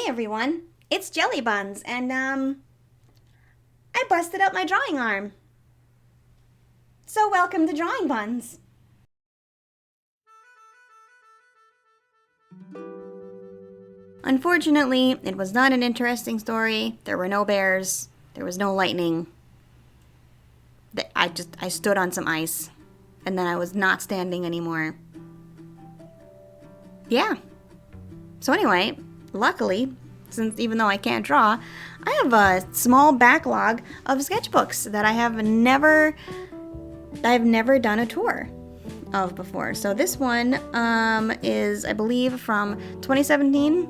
everyone, it's Jelly Buns, and I busted up my drawing arm. So welcome to Drawing Buns. Unfortunately, it was not an interesting story. There were no bears. There was no lightning. I stood on some ice, and then I was not standing anymore. Yeah. So anyway, luckily, since even though I can't draw, I have a small backlog of sketchbooks that I've never done a tour of before. So this one is, I believe, from 2017,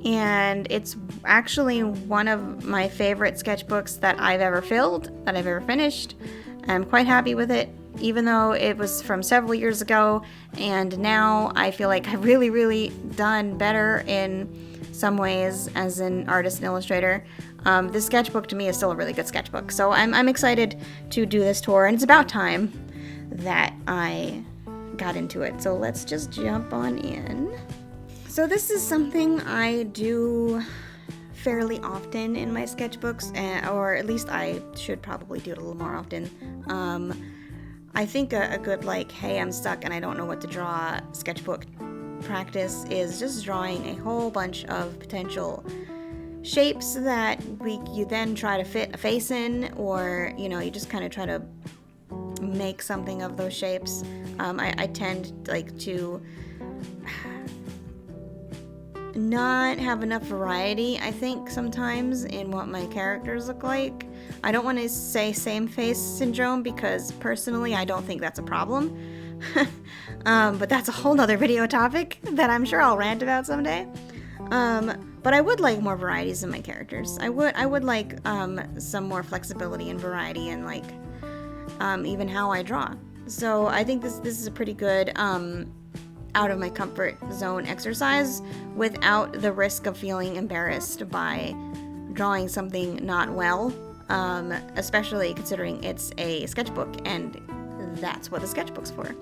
and it's actually one of my favorite sketchbooks that I've ever filled, that I've ever finished. I'm quite happy with it, even though it was from several years ago, and now I feel like I've really done better in some ways as an artist and illustrator. This sketchbook to me is still a really good sketchbook, so I'm excited to do this tour, and it's about time that I got into it. So let's just jump on in. So this is something I do fairly often in my sketchbooks, or at least I should probably do it a little more often. I think a good, like, hey, I'm stuck and I don't know what to draw sketchbook practice is just drawing a whole bunch of potential shapes that you then try to fit a face in, or, you know, you just kind of try to make something of those shapes. I tend to not have enough variety, I think, sometimes in what my characters look like. I don't want to say same face syndrome, because personally I don't think that's a problem. But that's a whole nother video topic that I'm sure I'll rant about someday. But I would like more varieties in my characters. I would like some more flexibility and variety in, like, even how I draw. So I think this is a pretty good out of my comfort zone exercise without the risk of feeling embarrassed by drawing something not well, especially considering it's a sketchbook and that's what the sketchbook's for.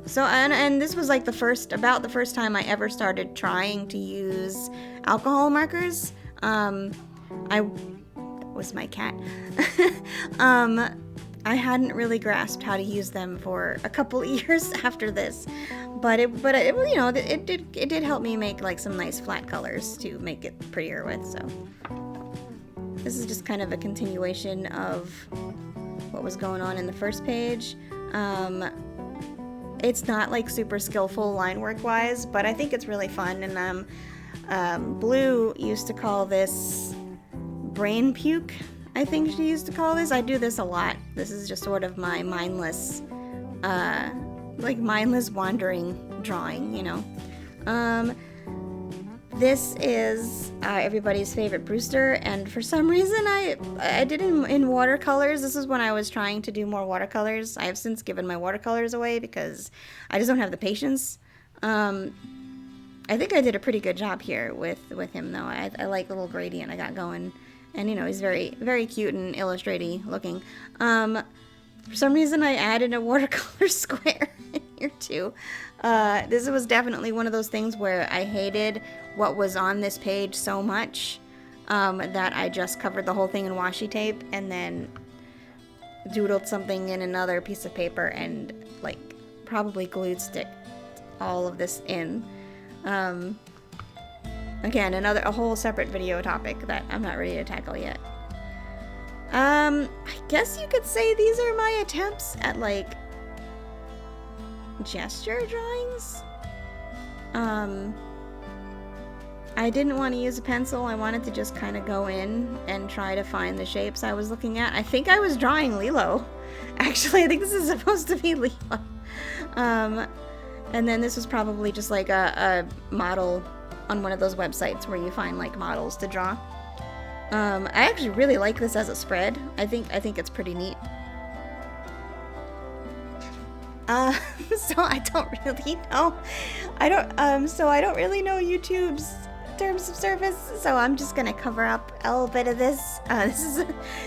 So, and this was like about the first time I ever started trying to use alcohol markers. That was my cat. I hadn't really grasped how to use them for a couple years after this, but it you know, it did help me make, like, some nice flat colors to make it prettier with. So this is just kind of a continuation of what was going on in the first page. It's not, like, super skillful line work wise, but I think it's really fun. And Blue used to call this brain puke. I think she used to call this. I do this a lot. This is just sort of my mindless wandering drawing, you know. This is everybody's favorite Brewster, and for some reason I did it in watercolors. This is when I was trying to do more watercolors. I have since given my watercolors away because I just don't have the patience. I think I did a pretty good job here with him, though. I like the little gradient I got going. And, you know, he's very, very cute and illustraty looking. For some reason, I added a watercolor square in here, too. This was definitely one of those things where I hated what was on this page so much that I just covered the whole thing in washi tape and then doodled something in another piece of paper and, like, probably glued stick all of this in. Again, a whole separate video topic that I'm not ready to tackle yet. I guess you could say these are my attempts at, like, gesture drawings. I didn't want to use a pencil. I wanted to just kind of go in and try to find the shapes I was looking at. I think I was drawing Lilo. Actually, I think this is supposed to be Lilo. And then this was probably just like a model on one of those websites where you find, like, models to draw. I actually really like this as a spread. I think it's pretty neat. So I don't really know. I don't really know YouTube's terms of service. So I'm just gonna cover up a little bit of this. This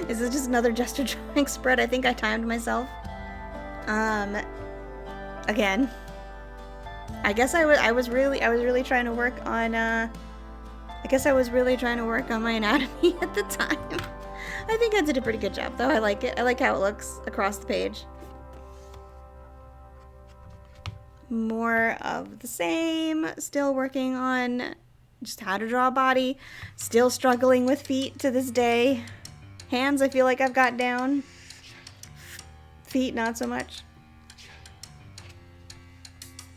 is just another gesture drawing spread. I think I timed myself. Again, I guess I was really trying to work on I guess I was really trying to work on my anatomy at the time. I think I did a pretty good job, though. I like it. I like how it looks across the page. More of the same. Still working on just how to draw a body. Still struggling with feet to this day. Hands, I feel like I've got down. Feet, not so much.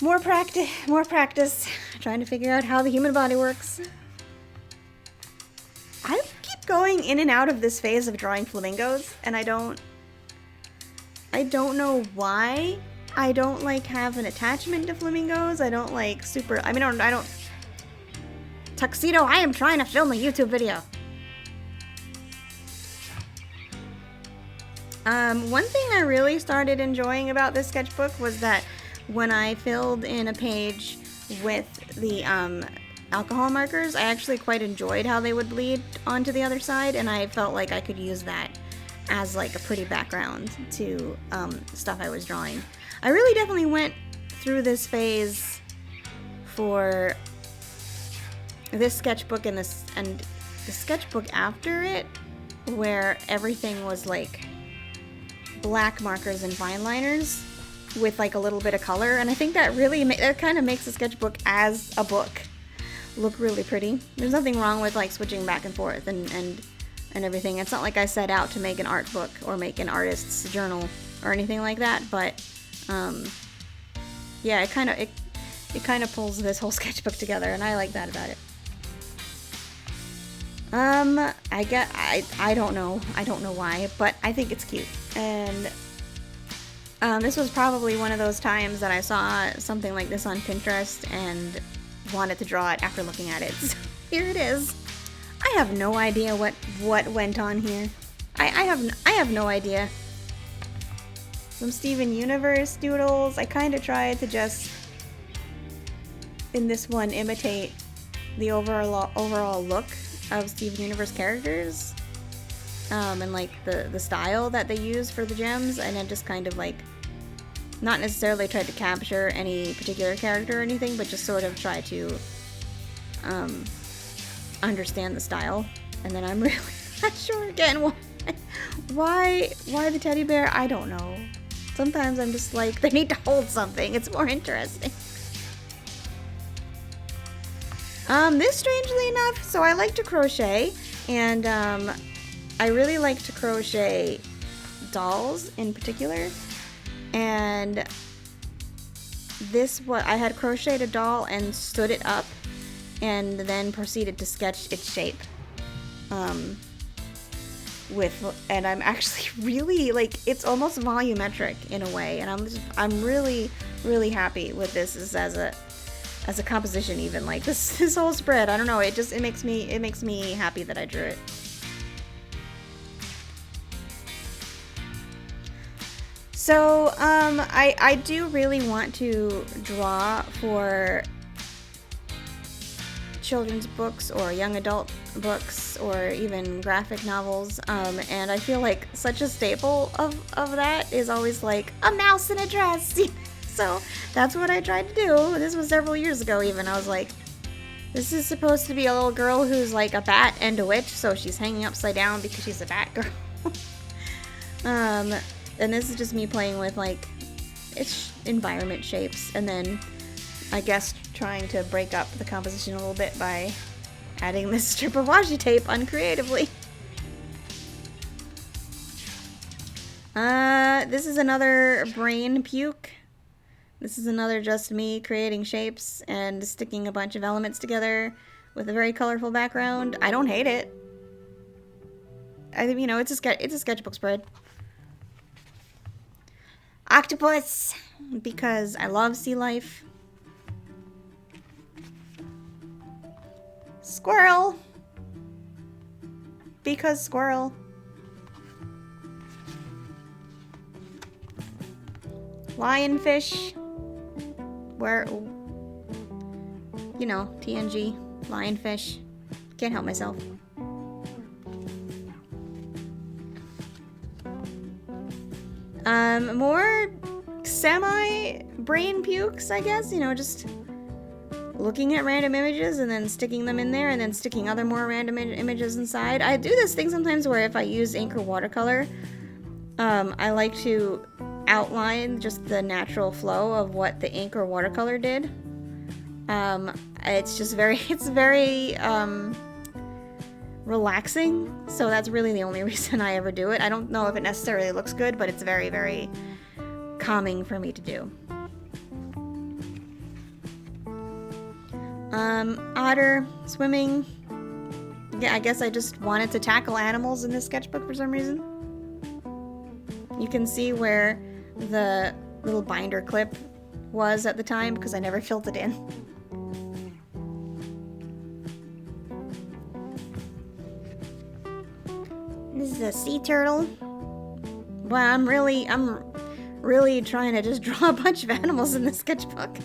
More practice. Trying to figure out how the human body works. I keep going in and out of this phase of drawing flamingos, and I don't know why. I don't like have an attachment to flamingos. I don't like super, I don't, Tuxedo, I am trying to film a YouTube video. One thing I really started enjoying about this sketchbook was that when I filled in a page with the alcohol markers, I actually quite enjoyed how they would bleed onto the other side, and I felt like I could use that as like a pretty background to stuff I was drawing. I really definitely went through this phase for this sketchbook and the sketchbook after it, where everything was like black markers and fine liners with like a little bit of color, and I think that really that kind of makes the sketchbook as a book look really pretty. There's nothing wrong with like switching back and forth and everything. It's not like I set out to make an art book or make an artist's journal or anything like that, but yeah, it kind of pulls this whole sketchbook together, and I like that about it. I don't know why, but I think it's cute. And this was probably one of those times that I saw something like this on Pinterest and wanted to draw it after looking at it. So here it is. I have no idea what went on here. I have no idea. Some Steven Universe doodles. I kind of tried to just, in this one, imitate the overall look of Steven Universe characters, and like the style that they use for the gems, and I just kind of like not necessarily tried to capture any particular character or anything, but just sort of try to understand the style. And then I'm really not sure again why the teddy bear. I don't know. Sometimes I'm just like, they need to hold something. It's more interesting. This, strangely enough, so I like to crochet, and I really like to crochet dolls in particular. And this, I had crocheted a doll and stood it up, and then proceeded to sketch its shape. And I'm actually really, like, it's almost volumetric in a way, and I'm really, really happy with this as a composition. Even like this whole spread, I don't know, it makes me happy that I drew it. So I do really want to draw for children's books or young adult books or even graphic novels, and I feel like such a staple of that is always like a mouse in a dress. So that's what I tried to do. This was several years ago even. I was like, this is supposed to be a little girl who's like a bat and a witch, so she's hanging upside down because she's a bat girl. And this is just me playing with like its environment shapes, and then I guess trying to break up the composition a little bit by adding this strip of washi tape uncreatively. This is another brain puke. This is another just me creating shapes and sticking a bunch of elements together with a very colorful background. I don't hate it. I think, it's a sketchbook spread. Octopus, because I love sea life. Squirrel, because squirrel. Lionfish, where, TNG, lionfish. Can't help myself. More semi-brain pukes, I guess. Just looking at random images and then sticking them in there and then sticking other more random images inside. I do this thing sometimes where if I use ink or watercolor, I like to outline just the natural flow of what the ink or watercolor did. It's very relaxing, so that's really the only reason I ever do it. I don't know if it necessarily looks good, but it's very, very calming for me to do. Otter, swimming. Yeah, I guess I just wanted to tackle animals in this sketchbook for some reason. You can see where the little binder clip was at the time because I never filled it in. This is a sea turtle. Wow, I'm really trying to just draw a bunch of animals in this sketchbook.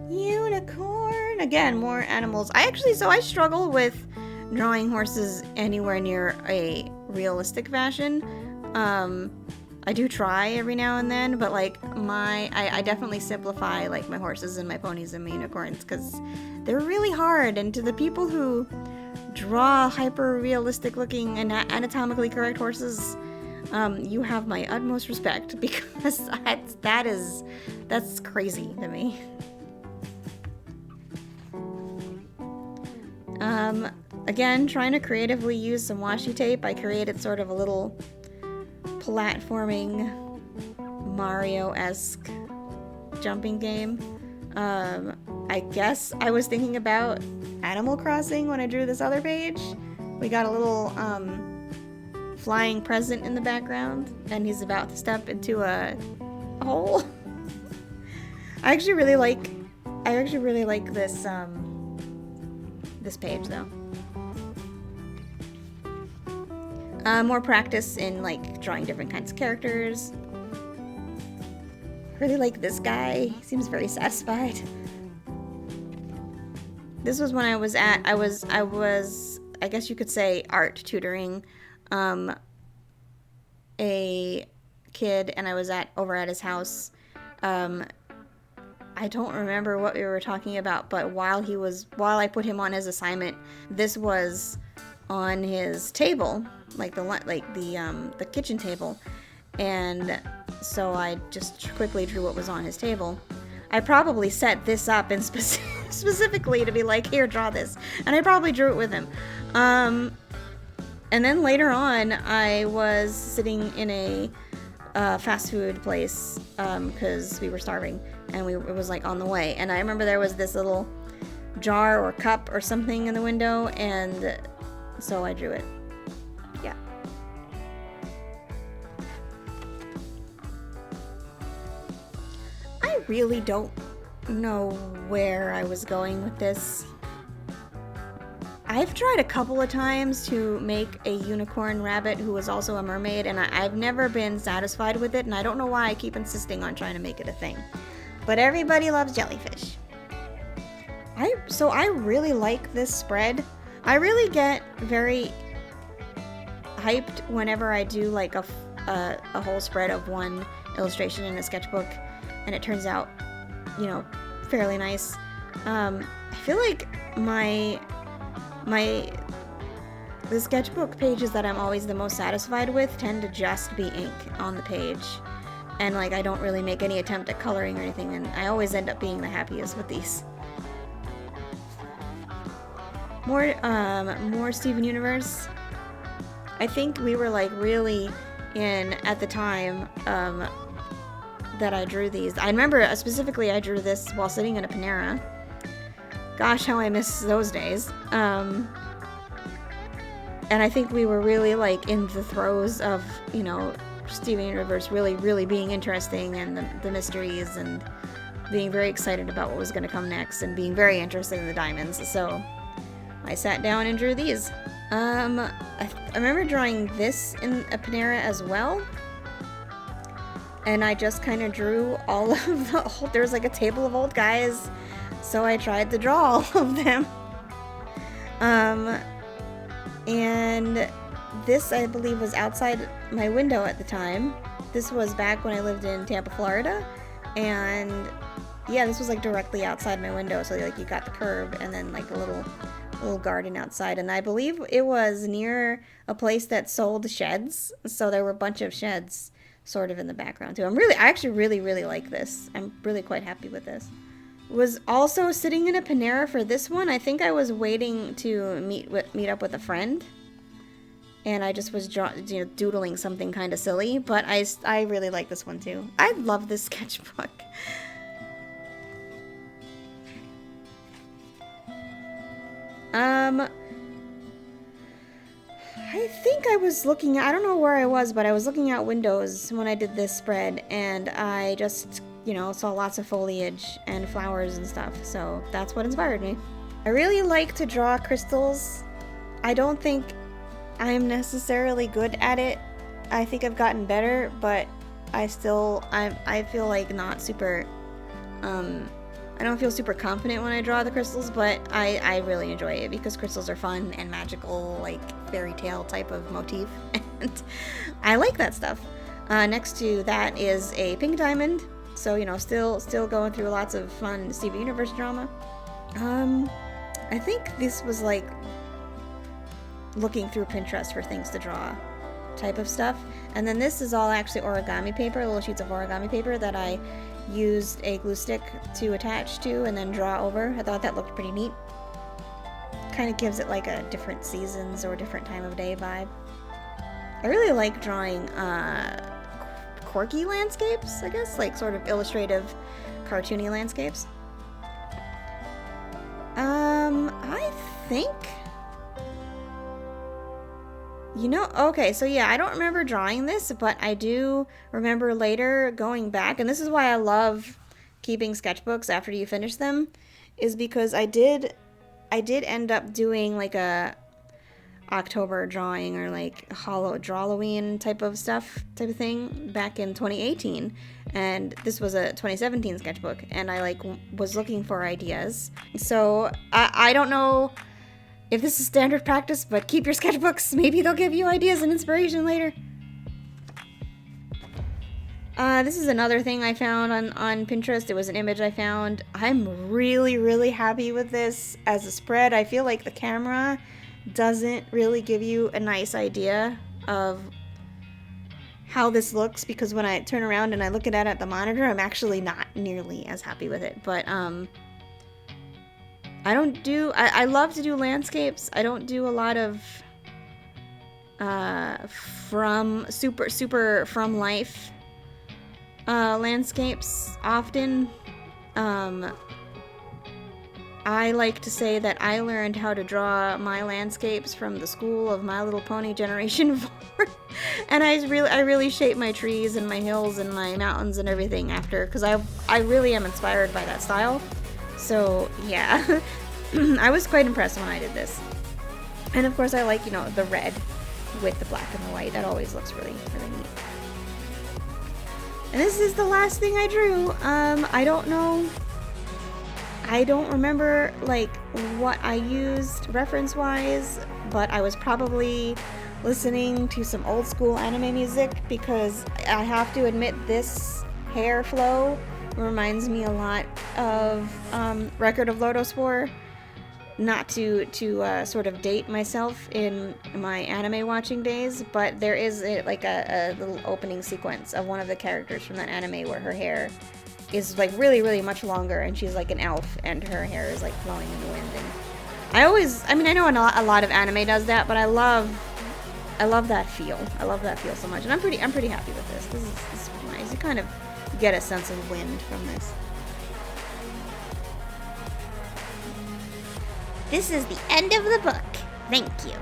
Unicorn. Again, more animals. I struggle with drawing horses anywhere near a realistic fashion. I do try every now and then, but like I definitely simplify like my horses and my ponies and my unicorns because they're really hard. And to the people who draw hyper realistic looking and anatomically correct horses, you have my utmost respect because that's crazy to me. Again, trying to creatively use some washi tape, I created sort of a little platforming Mario-esque jumping game. I guess I was thinking about Animal Crossing when I drew this other page. We got a little flying present in the background, and he's about to step into a hole. I actually really like this this page though. More practice in like drawing different kinds of characters. Really like this guy. He seems very satisfied. This was when I guess you could say art tutoring a kid, and I was over at his house. I don't remember what we were talking about, but while I put him on his assignment, this was on his table, like the kitchen table, and so I just quickly drew what was on his table. I probably set this up and specifically to be like, here, draw this, and I probably drew it with him. And then later on, I was sitting in a fast food place because we were starving, and it was like on the way, and I remember there was this little jar or cup or something in the window, and so I drew it. Yeah. I really don't know where I was going with this. I've tried a couple of times to make a unicorn rabbit who was also a mermaid, and I've never been satisfied with it, and I don't know why I keep insisting on trying to make it a thing. But everybody loves jellyfish. So I really like this spread. I really get very hyped whenever I do like a whole spread of one illustration in a sketchbook, and it turns out, fairly nice. I feel like the sketchbook pages that I'm always the most satisfied with tend to just be ink on the page, and like I don't really make any attempt at coloring or anything, and I always end up being the happiest with these. More Steven Universe. I think we were like really in at the time that I drew these. I remember specifically I drew this while sitting in a Panera. Gosh, how I miss those days. And I think we were really like in the throes of, Steven Universe really, really being interesting, and the mysteries, and being very excited about what was going to come next, and being very interested in the diamonds. So I sat down and drew these. I remember drawing this in a Panera as well. And I just kind of drew all of there's like a table of old guys. So I tried to draw all of them. And this, I believe, was outside my window at the time. This was back when I lived in Tampa, Florida, and yeah, this was like directly outside my window, so like you got the curb and then like a little garden outside, and I believe it was near a place that sold sheds, so there were a bunch of sheds sort of in the background too. I actually really like this. I'm really quite happy with this. Was also sitting in a Panera for this one. I think I was waiting to meet up with a friend, and I just was doodling something kind of silly, but I really like this one too. I love this sketchbook. I think I was looking, I don't know where I was, but I was looking out windows when I did this spread, and I just, saw lots of foliage and flowers and stuff, so that's what inspired me. I really like to draw crystals. I don't think I'm necessarily good at it. I think I've gotten better, but I feel like not super, I don't feel super confident when I draw the crystals, but I really enjoy it because crystals are fun and magical, like fairy tale type of motif, and I like that stuff. Next to that is a pink diamond, so still going through lots of fun Steven Universe drama. I think this was like looking through Pinterest for things to draw type of stuff, and then this is all actually origami paper, little sheets of origami paper that I used a glue stick to attach to and then draw over. I thought that looked pretty neat. Kind of gives it like a different seasons or different time of day vibe. I really like drawing quirky landscapes, I guess, like sort of illustrative, cartoony landscapes. I think, okay, so yeah, I don't remember drawing this, but I do remember later going back, and this is why I love keeping sketchbooks after you finish them, is because I did end up doing like a October drawing or like Drawloween type of thing back in 2018, and this was a 2017 sketchbook, and I was looking for ideas. So I don't know if this is standard practice, but keep your sketchbooks. Maybe they'll give you ideas and inspiration later. This is another thing I found on Pinterest. It was an image I found. I'm really happy with this as a spread. I feel like the camera doesn't really give you a nice idea of how this looks, because when I turn around and I look at it at the monitor, I'm actually not nearly as happy with it. But I love to do landscapes. I don't do a lot of from life landscapes often. I like to say that I learned how to draw my landscapes from the school of My Little Pony Generation 4. And I really shape my trees and my hills and my mountains and everything after, because I really am inspired by that style. So yeah, I was quite impressed when I did this. And of course I like, the red with the black and the white. That always looks really neat. And this is the last thing I drew. I don't remember what I used reference-wise, but I was probably listening to some old school anime music, because I have to admit this hair flow reminds me a lot of Record of Lodospore. Not to sort of date myself in my anime watching days, but there is a little opening sequence of one of the characters from that anime where her hair is really much longer, and she's like an elf, and her hair is flowing in the wind. And I know a lot of anime does that, but I love that feel. I love that feel so much, and I'm pretty happy with this. This is nice. You kind of get a sense of wind from this. This is the end of the book. Thank you.